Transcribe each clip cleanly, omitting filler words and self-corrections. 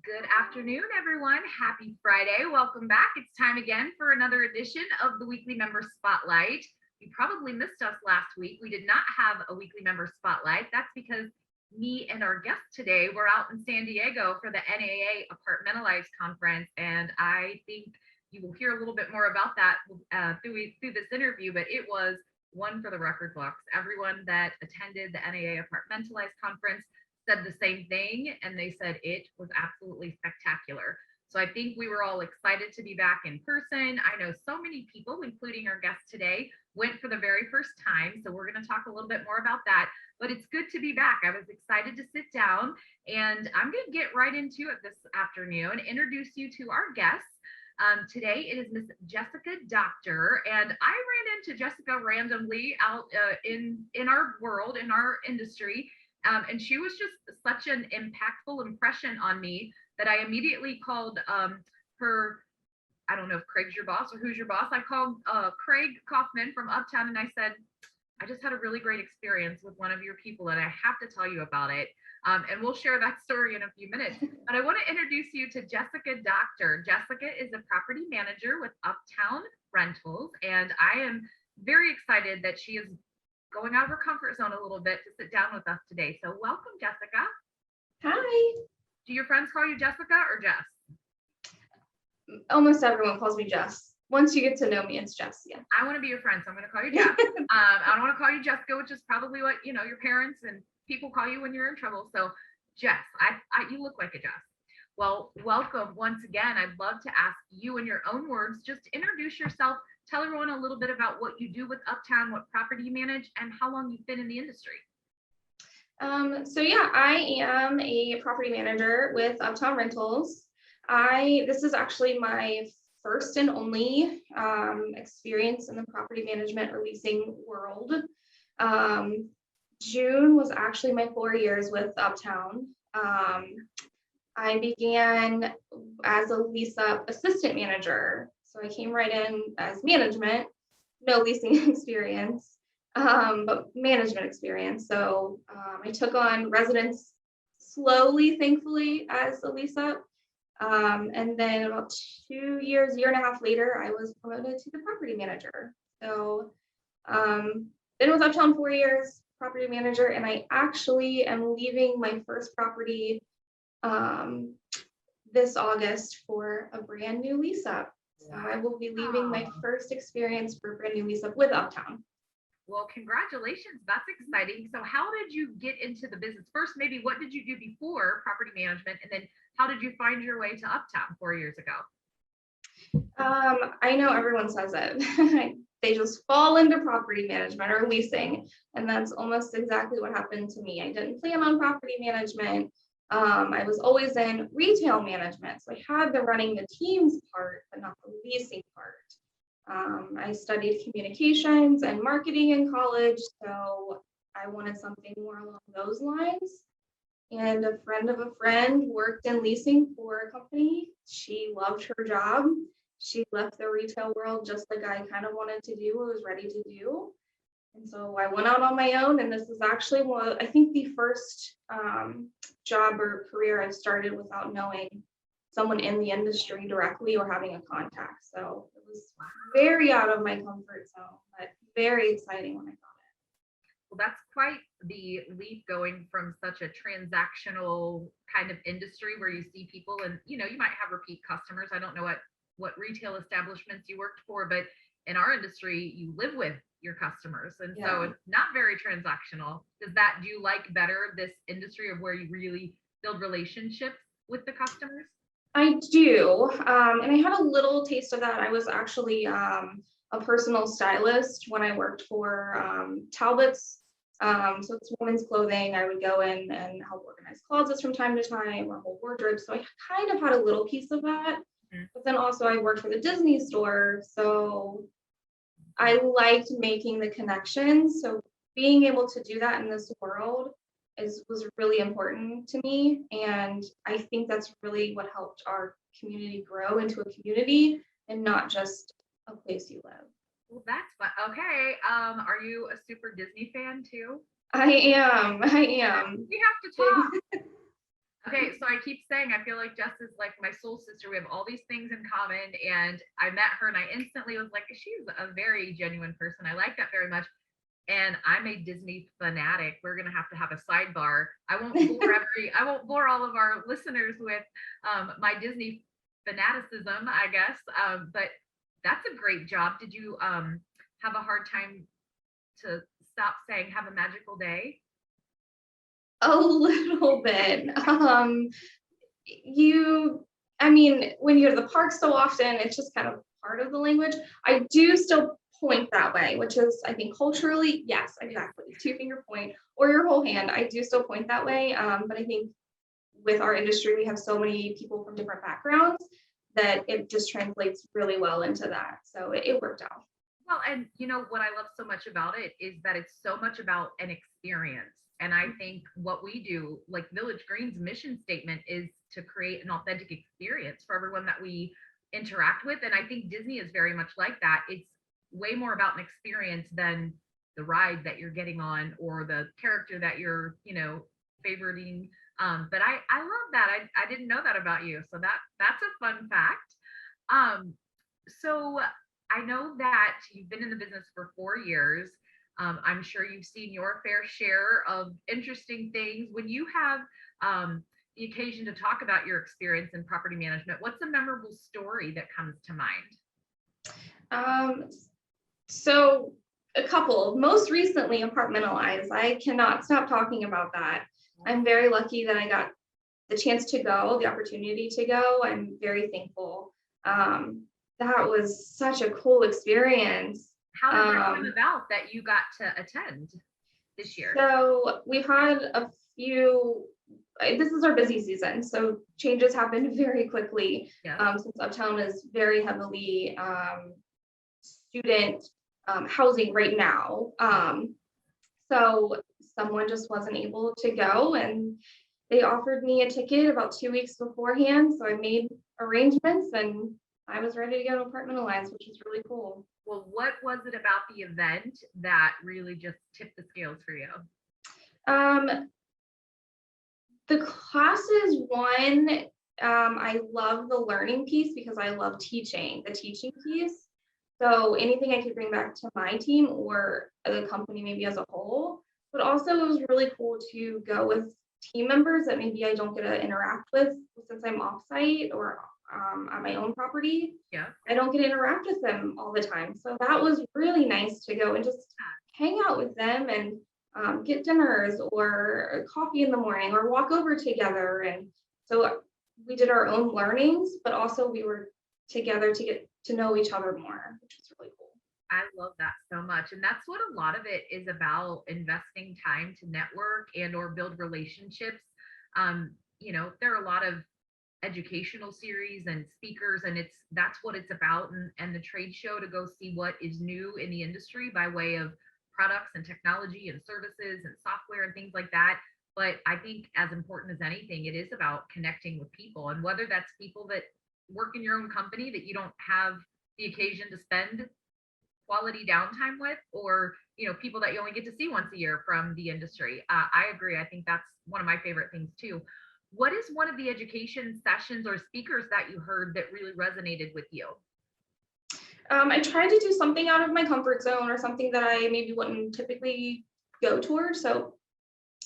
Good afternoon, everyone. Happy Friday. Welcome back. It's time again for another edition of the Weekly Member Spotlight. You probably missed us last week. We did not have a Weekly Member Spotlight. That's because me and our guest today were out in San Diego for the NAA Apartmentalized Conference, and I think you will hear a little bit more about that through this interview, but it was one for the record books. Everyone that attended the NAA Apartmentalized Conference said the same thing, and they said it was absolutely spectacular. So I think we were all excited to be back in person. I know so many people, including our guest today, went for the very first time. So we're going to talk a little bit more about that. But it's good to be back. I was excited to sit down, and I'm going to get right into it this afternoon, introduce you to our guests. Today it is Miss Jessica Doctor, and I ran into Jessica randomly out in our world, in our industry. And she was just such an impactful impression on me that I immediately called her. I don't know if Craig's your boss or who's your boss. I called Craig Kaufman from Uptown, and I said, I just had a really great experience with one of your people, and I have to tell you about it. And we'll share that story in a few minutes. But I want to introduce you to Jessica Doctor. Jessica is a property manager with Uptown Rentals, and I am very excited that she is going out of her comfort zone a little bit to sit down with us today. So welcome, Jessica. Hi. Do your friends call you Jessica or Jess? Almost everyone calls me Jess. Once you get to know me, it's Jess. Yeah. I want to be your friend, so I'm going to call you Jess. I don't want to call you Jessica, which is probably what your parents and people call you when you're in trouble. So Jess, you look like a Jess. Well, welcome once again. I'd love to ask you in your own words, just introduce yourself. Tell everyone a little bit about what you do with Uptown, what property you manage, and how long you've been in the industry. I am a property manager with Uptown Rentals. This is actually my first and only experience in the property management or leasing world. June was actually my 4 years with Uptown. I began as a lease-up assistant manager. So I came right in as management, no leasing experience, but management experience. So I took on residents slowly, thankfully, as a lease-up. And then about 2 years, year and a half later, I was promoted to the property manager. So been with Uptown 4 years, property manager, and I actually am leaving my first property this August for a brand new lease-up. So I will be leaving my first experience for a brand new lease-up with Uptown. Well, congratulations. That's exciting. So how did you get into the business? First, maybe what did you do before property management? And then how did you find your way to Uptown 4 years ago? I know everyone says it. They just fall into property management or leasing. And that's almost exactly what happened to me. I didn't plan on property management. I was always in retail management. So I had the running the teams part, but not the leasing part. I studied communications and marketing in college. So I wanted something more along those lines. And a friend of a friend worked in leasing for a company. She loved her job. She left the retail world just like I kind of wanted to do, was ready to do. And so I went out on my own, and this is actually I think the first job or career I've started without knowing someone in the industry directly or having a contact. So it was very out of my comfort zone, but very exciting when I got it. Well, that's quite the leap going from such a transactional kind of industry where you see people and, you might have repeat customers. I don't know what retail establishments you worked for, but in our industry, you live with your customers. And so it's not very transactional. Do you like better this industry of where you really build relationships with the customers? I do. And I had a little taste of that. I was actually a personal stylist when I worked for Talbot's. So it's women's clothing. I would go in and help organize closets from time to time or whole wardrobes. So I kind of had a little piece of that. Mm-hmm. But then also I worked for the Disney store. So I liked making the connections. So being able to do that in this world was really important to me. And I think that's really what helped our community grow into a community and not just a place you live. Well, that's fun. Okay. Are you a super Disney fan too? I am. We have to talk. Okay, so I keep saying I feel like Jess is like my soul sister. We have all these things in common, and I met her and I instantly was like, she's a very genuine person. I like that very much. And I'm a Disney fanatic. We're gonna have a sidebar. I won't bore all of our listeners with my Disney fanaticism, I guess. But that's a great job. Did you have a hard time to stop saying have a magical day? A little bit. You, I mean, when you go to the park so often, it's just kind of part of the language. I do still point that way, which is, I think, culturally, yes, exactly. Two finger point or your whole hand. I do still point that way. But I think with our industry, we have so many people from different backgrounds that it just translates really well into that. So it worked out. Well, and you know what I love so much about it is that it's so much about an experience. And I think what we do, like Village Green's mission statement, is to create an authentic experience for everyone that we interact with. And I think Disney is very much like that. It's way more about an experience than the ride that you're getting on or the character that you're, favoriting. But I love that. I didn't know that about you. So that's a fun fact. So I know that you've been in the business for 4 years. I'm sure you've seen your fair share of interesting things. When you have the occasion to talk about your experience in property management, what's a memorable story that comes to mind? So a couple, most recently Apartmentalize. I cannot stop talking about that. I'm very lucky that I got the chance to go, the opportunity to go. I'm very thankful. That was such a cool experience. How did that come about that you got to attend this year? So we've had a few, this is our busy season, so changes happened very quickly. Since Uptown is very heavily student housing right now. So someone just wasn't able to go, and they offered me a ticket about 2 weeks beforehand. So I made arrangements and I was ready to go to Apartmentalize, which is really cool. Well, what was it about the event that really just tipped the scales for you? The classes, one, I love the learning piece because I love teaching, the teaching piece. So anything I could bring back to my team or the company maybe as a whole, but also it was really cool to go with team members that maybe I don't get to interact with since I'm offsite or on my own property. Yeah. I don't get to interact with them all the time. So that was really nice to go and just hang out with them and get dinners or coffee in the morning or walk over together. And so we did our own learnings, but also we were together to get to know each other more, which was really cool. I love that so much. And that's what a lot of it is about, investing time to network and or build relationships. There are a lot of educational series and speakers, and that's what it's about. And the trade show, to go see what is new in the industry by way of products and technology and services and software and things like that. But I think as important as anything, it is about connecting with people, and whether that's people that work in your own company that you don't have the occasion to spend quality downtime with, or people that you only get to see once a year from the industry. I agree. I think that's one of my favorite things too. What is one of the education sessions or speakers that you heard that really resonated with you? I tried to do something out of my comfort zone or something that I maybe wouldn't typically go towards. So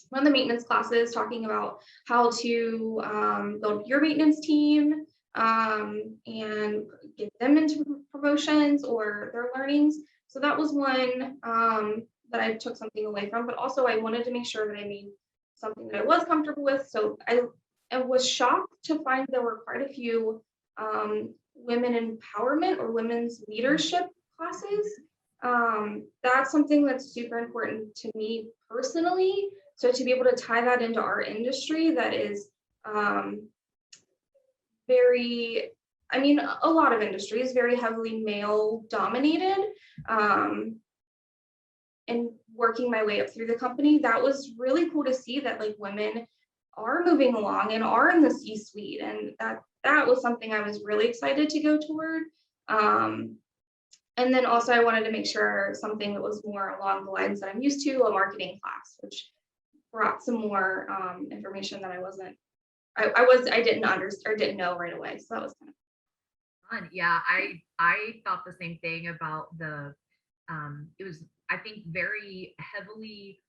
one of the maintenance classes talking about how to build your maintenance team and get them into promotions or their learnings. So that was one that I took something away from, but also I wanted to make sure that I made something that I was comfortable with. So I was shocked to find there were quite a few women empowerment or women's leadership classes. That's something that's super important to me personally. So to be able to tie that into our industry that is a lot of industries very heavily male dominated, and working my way up through the company, that was really cool to see that like women are moving along and are in the C-suite, and that was something I was really excited to go toward. And then also I wanted to make sure something that was more along the lines that I'm used to, a marketing class, which brought some more information that I wasn't I didn't understand or didn't know right away. So that was kind of fun. Yeah, I thought the same thing about the it was, I think, very heavily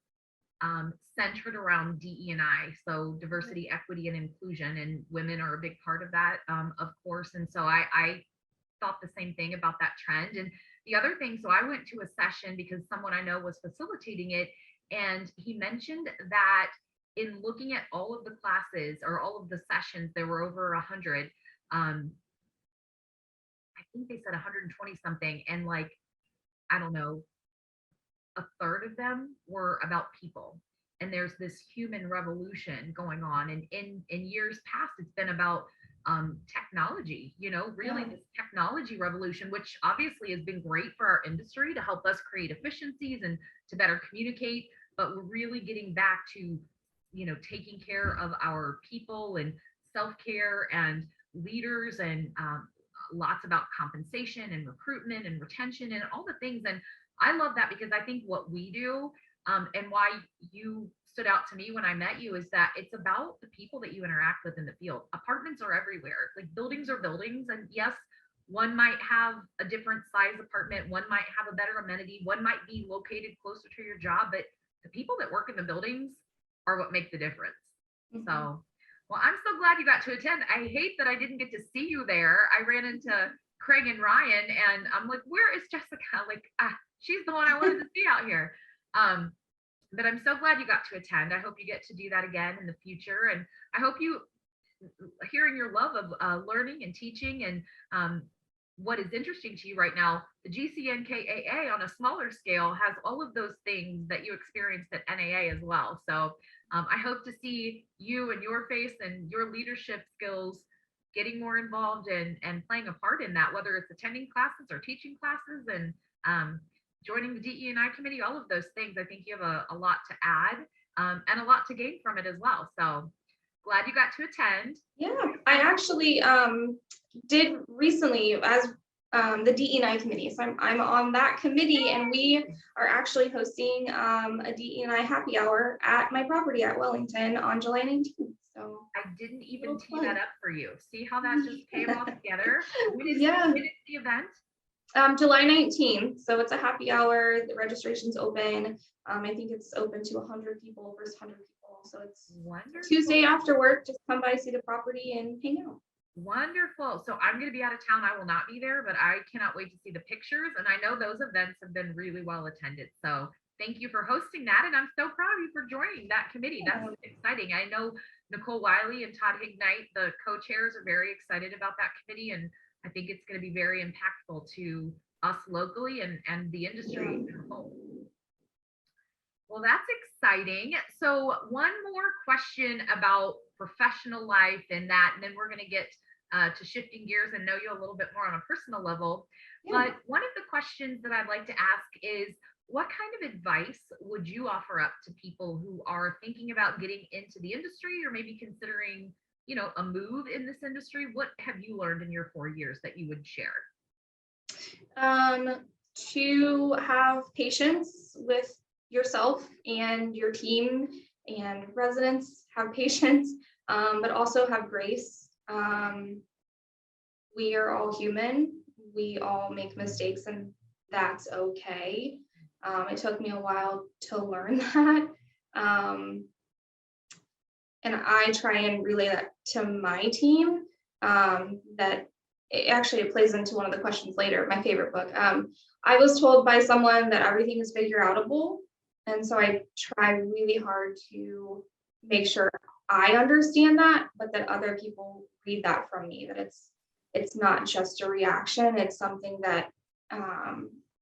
centered around DE&I, so diversity, equity, and inclusion, and women are a big part of that, of course. And so I thought the same thing about that trend. And the other thing, so I went to a session because someone I know was facilitating it, and he mentioned that in looking at all of the classes or all of the sessions, there were over 100. I think they said 120 something, and like, I don't know, a third of them were about people. And there's this human revolution going on. And in years past, it's been about technology, really this technology revolution, which obviously has been great for our industry to help us create efficiencies and to better communicate. But we're really getting back to, taking care of our people and self-care and leaders, and lots about compensation and recruitment and retention and all the things. And I love that because I think what we do, and why you stood out to me when I met you, is that it's about the people that you interact with in the field. Apartments are everywhere, like buildings are buildings. And yes, one might have a different size apartment, one might have a better amenity, one might be located closer to your job, but the people that work in the buildings are what make the difference. Mhm. So, well, I'm so glad you got to attend. I hate that I didn't get to see you there. I ran into Craig and Ryan, and I'm like, where is Jessica? Like, she's the one I wanted to see out here. But I'm so glad you got to attend. I hope you get to do that again in the future. And I hope you, hearing your love of learning and teaching, and what is interesting to you right now, the GCNKAA on a smaller scale has all of those things that you experienced at NAA as well. So I hope to see you and your face and your leadership skills getting more involved and playing a part in that, whether it's attending classes or teaching classes, and joining the DE&I committee, all of those things. I think you have a lot to add, and a lot to gain from it as well. So glad you got to attend. Yeah, I actually did recently as the DE&I committee. So I'm on that committee, and we are actually hosting a DE&I happy hour at my property at Wellington on July 19th. So I didn't even tee that up for you. See how that just came all together? When is the event? July 19th. So it's a happy hour. The registration's open. I think it's open to 100 people, first 100 people. So it's wonderful. Tuesday after work. Just come by, see the property, and hang out. Wonderful. So I'm going to be out of town. I will not be there, but I cannot wait to see the pictures. And I know those events have been really well attended. So thank you for hosting that. And I'm so proud of you for joining that committee. That's exciting. I know Nicole Wiley and Todd Hignite, the co-chairs, are very excited about that committee. And I think it's going to be very impactful to us locally and the industry as a whole. Well, that's exciting. So one more question about professional life and that, and then we're going to get to shifting gears and know you a little bit more on a personal level. Yeah. But one of the questions that I'd like to ask is, what kind of advice would you offer up to people who are thinking about getting into the industry, or maybe considering, a move in this industry? What have you learned in your 4 years that you would share? To have patience with yourself and your team and residents. Have patience, but also have grace. We are all human. We all make mistakes, and that's okay. It took me a while to learn that. And I try and relay that to my team, that it plays into one of the questions later, my favorite book. I was told by someone that everything is figure outable. And so I try really hard to make sure I understand that, but that other people read that from me, that it's not just a reaction. It's something that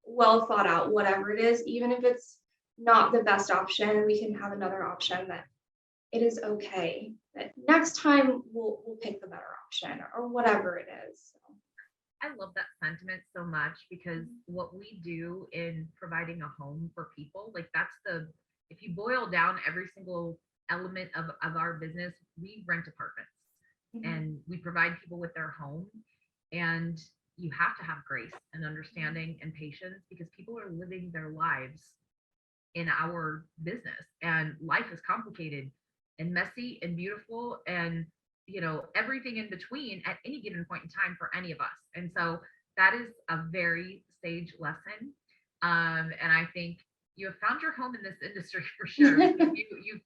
well thought out, whatever it is, even if it's not the best option, we can have another option, that it is okay, that next time we'll pick the better option or whatever it is. So. I love that sentiment so much, because what we do in providing a home for people, like if you boil down every single element of our business, we rent apartments. Mm-hmm. And we provide people with their home, and you have to have grace and understanding and patience, because people are living their lives in our business, and life is complicated and messy and beautiful, and everything in between at any given point in time for any of us. And so that is a very sage lesson. And I think you have found your home in this industry for sure.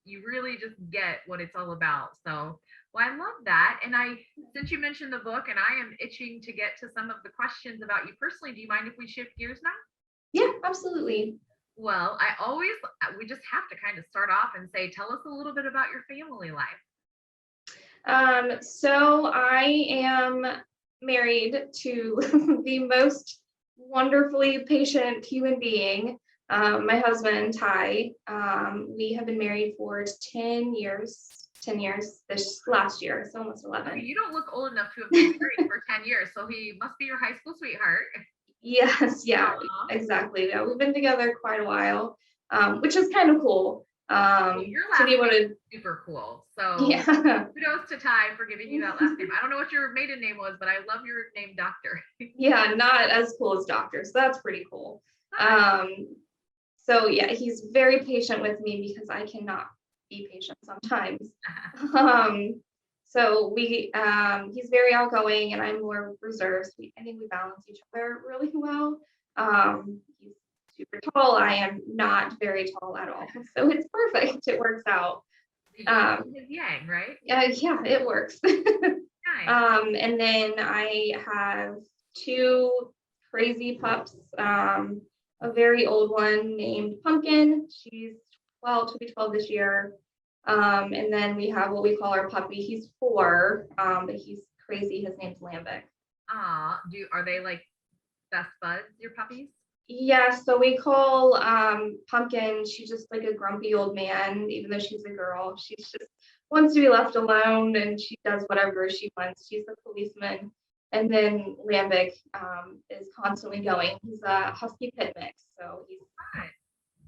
You really just get what it's all about. So, well, I love that. And since you mentioned the book, and I am itching to get to some of the questions about you personally, do you mind if we shift gears now? Yeah, absolutely. Well, we just have to kind of start off and say, tell us a little bit about your family life. So I am married to the most wonderfully patient human being, my husband, Ty. We have been married for 10 years this last year, so almost 11. You don't look old enough to have been married for 10 years, so he must be your high school sweetheart. Yes, yeah, exactly. Yeah, we've been together quite a while, which is kind of cool. Your last name is super cool. So yeah. Kudos to Ty for giving you that last name. I don't know what your maiden name was, but I love your name, Doctor. Yeah, not as cool as Doctor, so that's pretty cool. So yeah, he's very patient with me because I cannot be patient sometimes. So he's very outgoing and I'm more reserved. I think we balance each other really well. He's super tall. I am not very tall at all. So it's perfect. It works out. His yang, right? Yeah, it works. Nice. And then I have 2 crazy pups. A very old one named Pumpkin. She's 12, to be 12 this year. And then we have what we call our puppy. He's 4, but he's crazy. His name's Lambic. Are they like best buds, your puppies? Yeah, so we call Pumpkin, she's just like a grumpy old man, even though she's a girl. She just wants to be left alone and she does whatever she wants. She's a policeman. And then Lambic is constantly going. He's a husky pit mix, so he's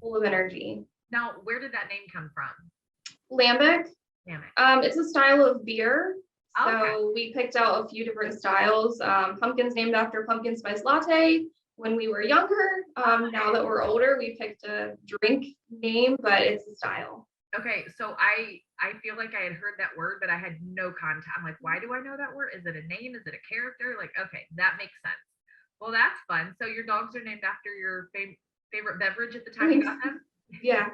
full of energy. Now, where did that name come from? Lambic. It's a style of beer. So okay. We picked out a few different styles. Pumpkin's named after pumpkin spice latte when we were younger. Now that we're older, we picked a drink name, but it's a style. Okay, so I feel like I had heard that word, but I had no context. I'm like, why do I know that word? Is it a name? Is it a character? Like, okay, that makes sense. Well, that's fun. So your dogs are named after your favorite beverage at the time you got them? Yeah.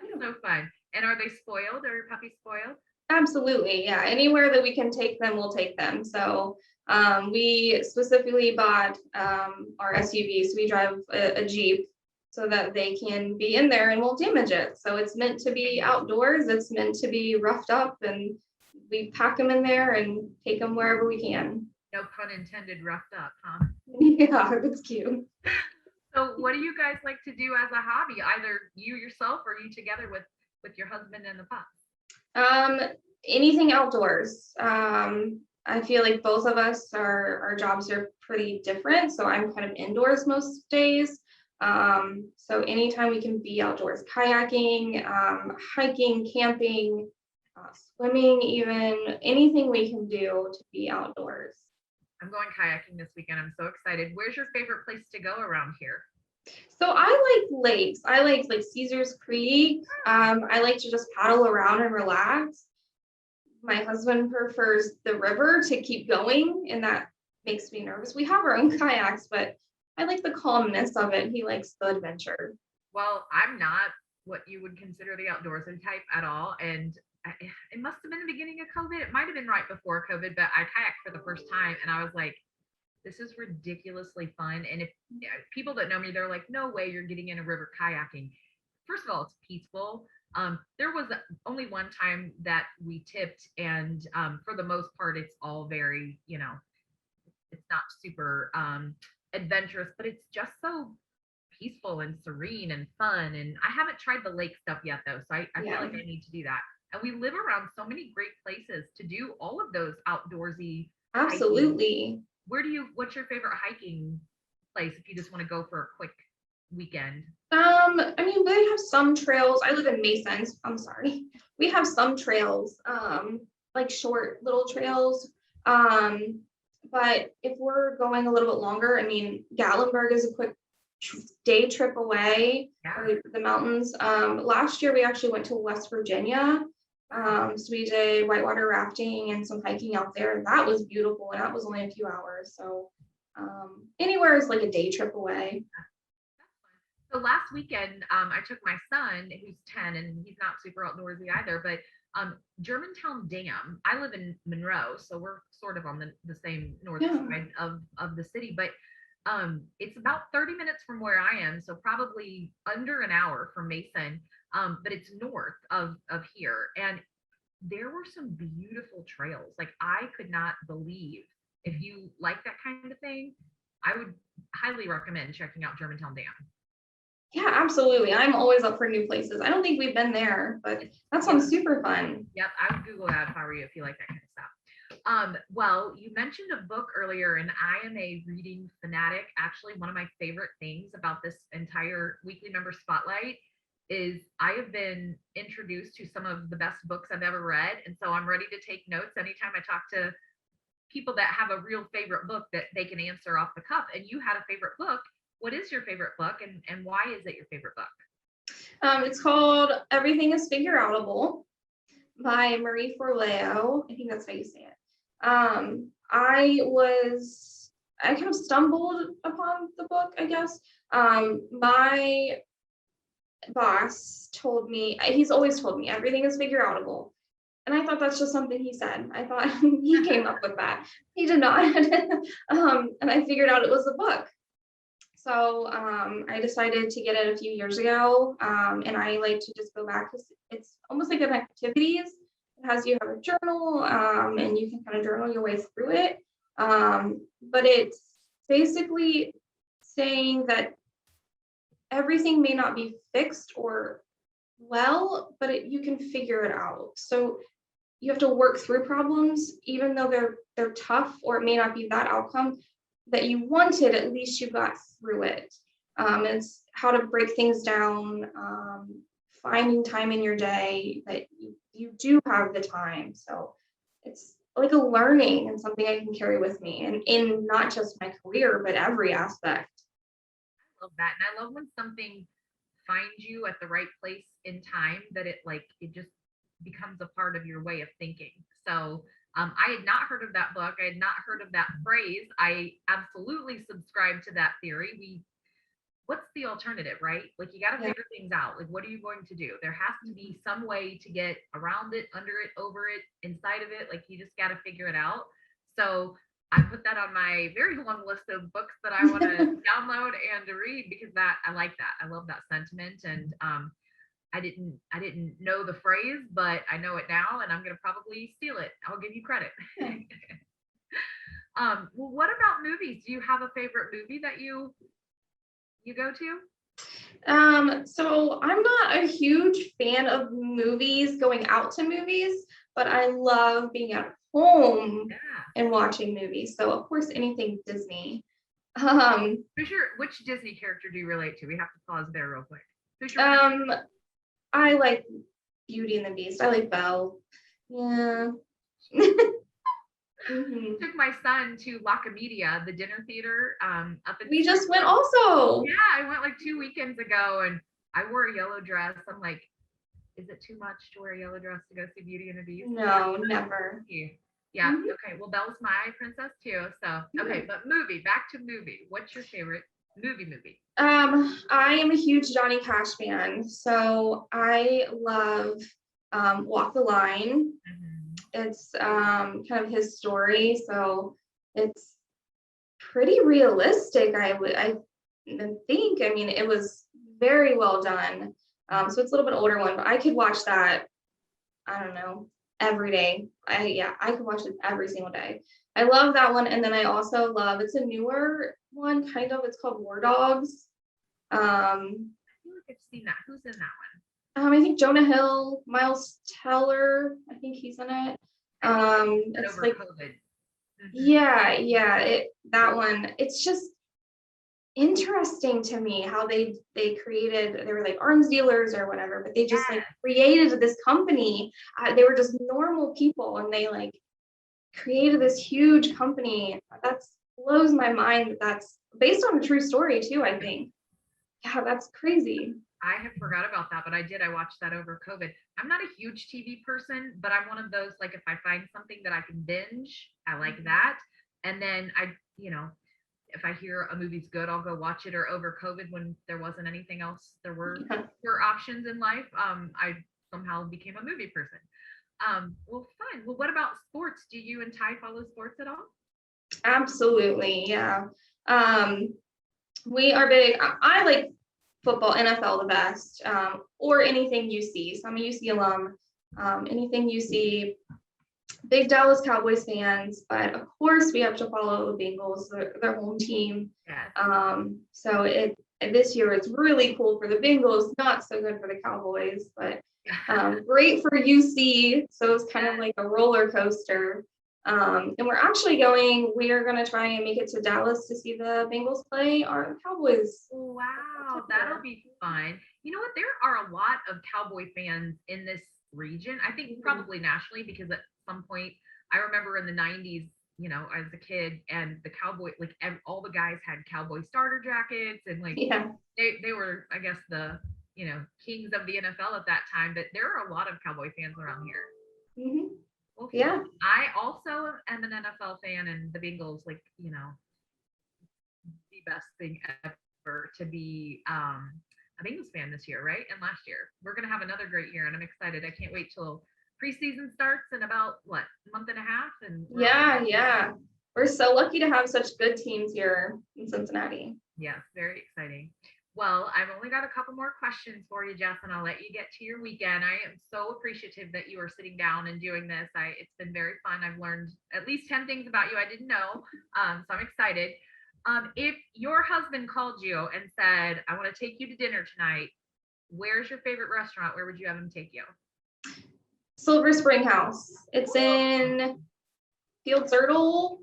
That's so fun. And are they spoiled? Are your puppies spoiled? Absolutely, yeah. Anywhere that we can take them, we'll take them. So we specifically bought our SUV, so we drive a Jeep so that they can be in there and won't damage it. So it's meant to be outdoors. It's meant to be roughed up, and we pack them in there and take them wherever we can. No pun intended, roughed up, huh? Yeah, that's cute. So what do you guys like to do as a hobby? Either you yourself or you together with your husband and the pups? Anything outdoors. I feel like both of us, our jobs are pretty different. So I'm kind of indoors most days. So anytime we can be outdoors, kayaking, hiking, camping, swimming, even anything we can do to be outdoors. I'm going kayaking this weekend. I'm so excited. Where's your favorite place to go around here? So I like lakes. I like Caesar's Creek. I like to just paddle around and relax. My husband prefers the river to keep going, and that makes me nervous. We have our own kayaks, but I like the calmness of it. He likes the adventure. Well, I'm not what you would consider the outdoorsy type at all. And it must have been the beginning of COVID. It might have been right before COVID, but I kayaked for the first time and I was like, this is ridiculously fun. And if people that know me, they're like, no way you're getting in a river kayaking. First of all, it's peaceful. There was only one time that we tipped, and for the most part, it's all very, it's not super adventurous, but it's just so peaceful and serene and fun. And I haven't tried the lake stuff yet, though, so I feel like I need to do that. And we live around so many great places to do all of those outdoorsy. Absolutely. Hiking. What's your favorite hiking place if you just want to go for a quick weekend? I mean, we have some trails. I live in Mason. I'm sorry. We have some trails, like short little trails. But if we're going a little bit longer, I mean, Gatlinburg is a quick day trip away, or the mountains. Last year we actually went to West Virginia, So we did whitewater rafting and some hiking out there. That was beautiful, and that was only a few hours. So anywhere is like a day trip away. So last weekend, I took my son, who's 10, and he's not super outdoorsy either, but Germantown Dam. I live in Monroe, so we're sort of on the same north side of the city, but it's about 30 minutes from where I am, so probably under an hour from Mason, but it's north of here. And there were some beautiful trails. Like, I could not believe, if you like that kind of thing, I would highly recommend checking out Germantown Dam. Yeah, absolutely. I'm always up for new places. I don't think we've been there, but that sounds super fun. Yep, I would Google that if I were you, if you like that kind of stuff. Well, you mentioned a book earlier, and I am a reading fanatic. Actually, one of my favorite things about this entire weekly member spotlight is I have been introduced to some of the best books I've ever read. And so I'm ready to take notes anytime I talk to people that have a real favorite book that they can answer off the cuff. And you had a favorite book. What is your favorite book, and why is it your favorite book? It's called Everything is Figureoutable by Marie Forleo. I think that's how you say it. I kind of stumbled upon the book, I guess. My boss told me, he's always told me everything is figureoutable. And I thought that's just something he said. I thought he came up with that. He did not. And I figured out it was a book. So I decided to get it a few years ago, and I like to just go back because it's almost like an activities. It has you have a journal, and you can kind of journal your way through it. But it's basically saying that everything may not be fixed or well, but you can figure it out. So you have to work through problems, even though they're tough, or it may not be that outcome that you wanted, at least you got through it. It's how to break things down, finding time in your day that you do have the time. So it's like a learning and something I can carry with me, and in not just my career, but every aspect. I love that. And I love when something finds you at the right place in time, that it just becomes a part of your way of thinking. So I had not heard of that book. I had not heard of that phrase. I absolutely subscribe to that theory. What's the alternative, right? Like, you got to figure things out. Like, what are you going to do? There has to be some way to get around it, under it, over it, inside of it. Like, you just got to figure it out. So I put that on my very long list of books that I want to download and to read, because I like that. I love that sentiment. And I didn't know the phrase, but I know it now, and I'm going to probably steal it. I'll give you credit. Well, what about movies? Do you have a favorite movie that you go to? So I'm not a huge fan of movies, going out to movies, but I love being at home and watching movies. So of course, anything Disney. Which Disney character do you relate to? We have to pause there real quick. I like Beauty and the Beast. I like Belle. Yeah. Mm-hmm. Took my son to La Comedia, the dinner theater. We just went also. Yeah, I went like 2 weekends ago, and I wore a yellow dress. I'm like, is it too much to wear a yellow dress to go see Beauty and the Beast? No, never. Yeah. Mm-hmm. Okay. Well, Belle's my princess too. So okay, but back to movie. What's your favorite movie? I am a huge Johnny Cash fan, so I love Walk the Line. Mm-hmm. It's kind of his story, so it's pretty realistic. I think. I mean, it was very well done. So it's a little bit older one, but I could watch that, I don't know, every day. I could watch it every single day. I love that one, and then I also love, it's a newer one, kind of. It's called War Dogs. I feel like I've seen that. Who's in that one? I think Jonah Hill, Miles Teller. I think he's in it. It's over like COVID. Mm-hmm. That one. It's just interesting to me how they were like arms dealers or whatever, but they just like created this company. They were just normal people, and they like created this huge company. That blows my mind. That's based on a true story too, I think. Yeah, that's crazy. I had forgot about that, but I did. I watched that over COVID. I'm not a huge TV person, but I'm one of those, like, if I find something that I can binge, I like that. And then if I hear a movie's good, I'll go watch it. Or over COVID, when there wasn't anything else, there were options in life. I somehow became a movie person. Well, fun. Well, what about sports? Do you and Ty follow sports at all? Absolutely, yeah. We are big. I like football, NFL the best, or anything UC. So I'm a UC alum. Anything UC. Big Dallas Cowboys fans, but of course we have to follow the Bengals, their home team. Yes. So this year it's really cool for the Bengals, not so good for the Cowboys, but great for UC. So it's kind of like a roller coaster. And we are going to try and make it to Dallas to see the Bengals play our Cowboys. Wow, that'll be fun. You know what? There are a lot of Cowboy fans in this region. I think probably nationally, because at some point, I remember in the 90s, as a kid, and the Cowboy, like all the guys had Cowboy starter jackets, and like they were, I guess, the kings of the NFL at that time. But there are a lot of Cowboy fans around here. Mm-hmm. Well, yeah. I also am an NFL fan, and the Bengals, like, the best thing ever to be a Bengals fan this year, right? And last year. We're going to have another great year, and I'm excited. I can't wait till preseason starts in about, a month and a half? And yeah. We're so lucky to have such good teams here in Cincinnati. Yes, very exciting. Well, I've only got a couple more questions for you, Jess, and I'll let you get to your weekend. I am so appreciative that you are sitting down and doing this. It's been very fun. I've learned at least 10 things about you I didn't know, so I'm excited. If your husband called you and said, I want to take you to dinner tonight, where's your favorite restaurant? Where would you have him take you? Silver Spring House. It's in Deerfield,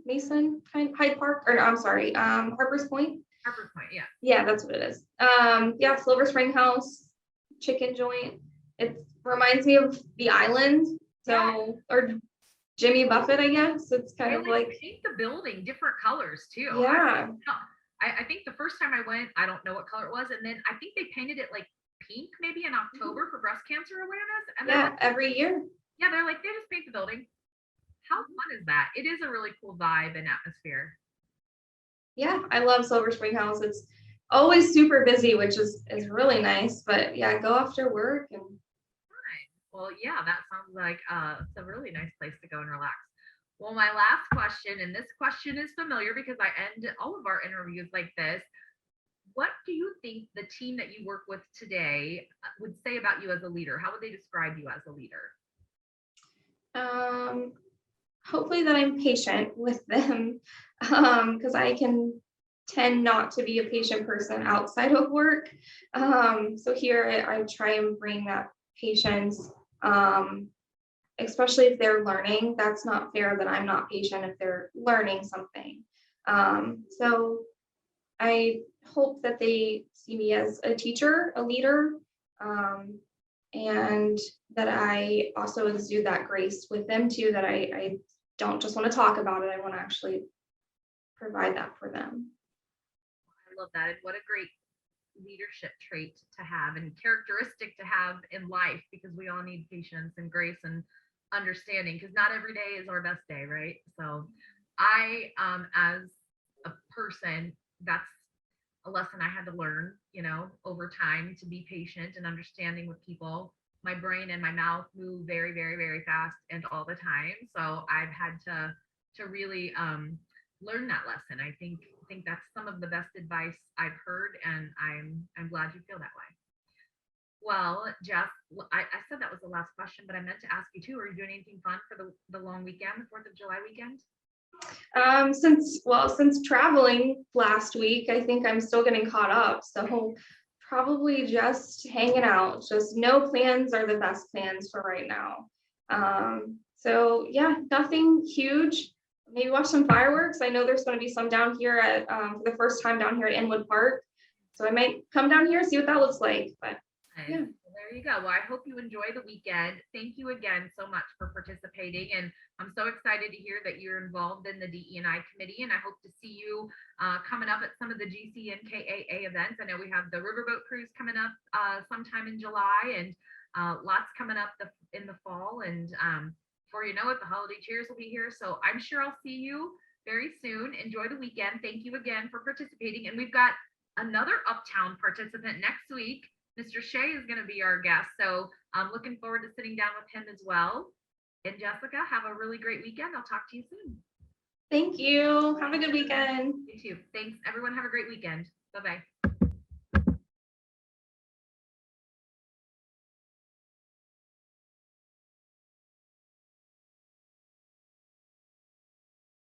Mason, Hyde Park, or I'm sorry, Harper's Point. Harper's Point, yeah. Yeah, that's what it is. Silver Spring House, chicken joint. It reminds me of the island. So, or Jimmy Buffett, I guess. It's kind of like paint the building different colors too. Yeah. I think the first time I went, I don't know what color it was, and then I think they painted it like pink maybe in October for breast cancer awareness. And every year. Yeah, they're like, they just paint the building. How fun is that? It is a really cool vibe and atmosphere. Yeah, I love Silver Spring House. It's always super busy, which is really nice. But yeah, go after work and. Well, yeah, that sounds like it's a really nice place to go and relax. Well, my last question, and this question is familiar because I end all of our interviews like this. What do you think the team that you work with today would say about you as a leader? How would they describe you as a leader? Hopefully that I'm patient with them, because I can tend not to be a patient person outside of work. So here I try and bring that patience, especially if they're learning. That's not fair that I'm not patient if they're learning something. So I hope that they see me as a teacher, a leader, and that I also exude that grace with them too, that I don't just want to talk about it. I want to actually provide that for them. I love that. And what a great leadership trait to have and characteristic to have in life, because we all need patience and grace and understanding, because not every day is our best day, right? So I, as a person, that's a lesson I had to learn, over time, to be patient and understanding with people. My brain and my mouth move very, very, very fast and all the time. So I've had to really learn that lesson. I think that's some of the best advice I've heard, and I'm glad you feel that way. Well, Jess, I said that was the last question, but I meant to ask you too. Are you doing anything fun for the long weekend, the 4th of July weekend? Since traveling last week, I think I'm still getting caught up. So probably just hanging out. Just no plans are the best plans for right now. So yeah, nothing huge. Maybe watch some fireworks. I know there's going to be some down here at for the first time down here at Inwood Park. So I might come down here and see what that looks like. But yeah. Well, there There you go. Well, I hope you enjoy the weekend. Thank you again so much for participating. And I'm so excited to hear that you're involved in the DE&I committee. And I hope to see you coming up at some of the GCNKAA events. I know we have the riverboat cruise coming up sometime in July, and lots coming up in the fall. And before you know it, the holiday cheers will be here. So I'm sure I'll see you very soon. Enjoy the weekend. Thank you again for participating. And we've got another Uptown participant next week. Mr. Shea is going to be our guest. So I'm looking forward to sitting down with him as well. And Jessica, have a really great weekend. I'll talk to you soon. Thank you. Have a good weekend. You too. Thanks, everyone. Have a great weekend. Bye-bye.